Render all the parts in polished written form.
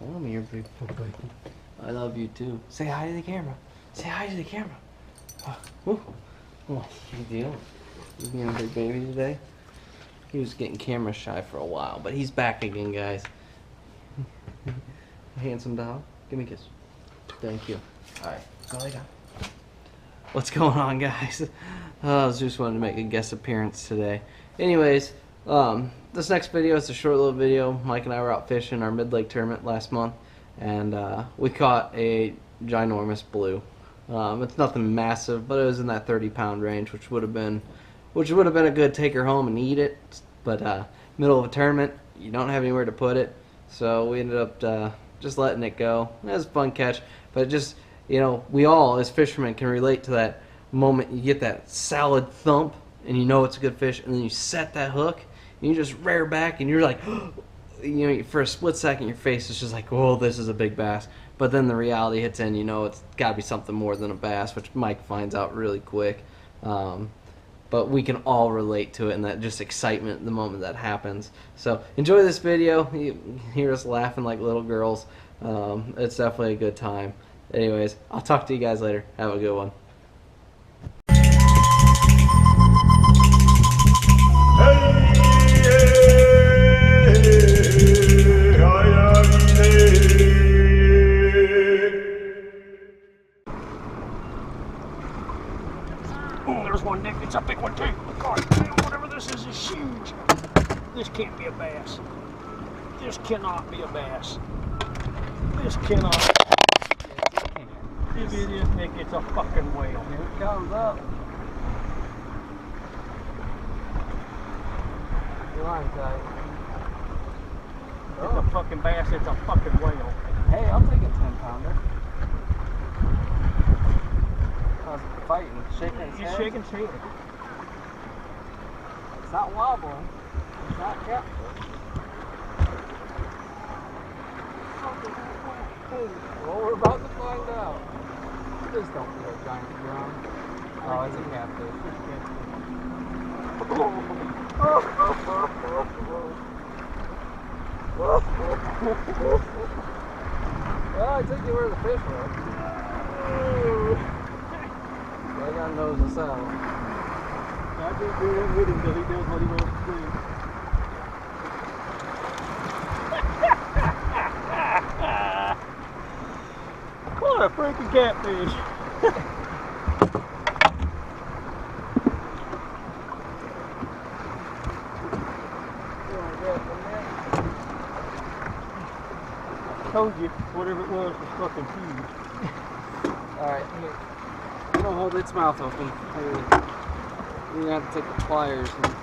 Come here, big boy. I love you too. Say hi to the camera. Say hi to the camera. What you doing? You being a big baby today? He was getting camera shy for a while, but he's back again, guys. Handsome dog. Give me a kiss. Thank you. Alright, go lay down. What's going on, guys? I just wanted to make a guest appearance today. Anyways, this next video is a short little video. Mike and I were out fishing our mid-lake tournament last month, and we caught a ginormous blue. It's nothing massive, but it was in that 30-pound range, which would have been a good take her home and eat it. But middle of a tournament, you don't have anywhere to put it, so we ended up just letting it go. It was a fun catch, but just, you know, we all as fishermen can relate to that moment you get that solid thump and you know it's a good fish, and then you set that hook and you just rear back and you're like, you know, for a split second your face is just like, oh, this is a big bass. But then the reality hits in, you know, it's got to be something more than a bass, which Mike finds out really quick. But we can all relate to it, and that just excitement the moment that happens. So enjoy this video. You hear us laughing like little girls. It's definitely a good time. Anyways, I'll talk to you guys later. Have a good one. Oh, there's one, Nick. It's a big one, too. God damn, whatever this is huge. This can't be a bass. This cannot be a bass. This cannot. If it is, Nick, it's a fucking whale. Here it comes up. Your line tight. It's a fucking bass. It's a fucking whale. Hey, I'll take a 10-pounder. I was fighting, shaking his He's head. shaking his head. It's not wobbling. It's not captured. Well, we're about to find out. Please don't be a giant drum. Oh, it's a catfish. Well, I took you where the fish was. I gotta nose this out. I just do that with him until he does what he wants to do. What a freaking catfish. I told you, whatever it was fucking huge. Alright, here. I'm gonna hold its mouth open. You're gonna have to take the pliers and...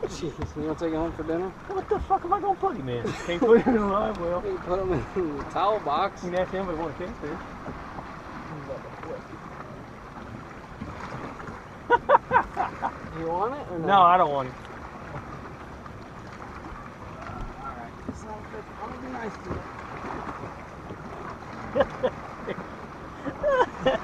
Jesus, you gonna take it home for dinner? What the fuck am I gonna put him in? Can't put him in a live well. You put him in the towel box. You can ask him if he wants catfish. You want it or no? No, I don't want him. Alright, just I'm gonna be nice to you.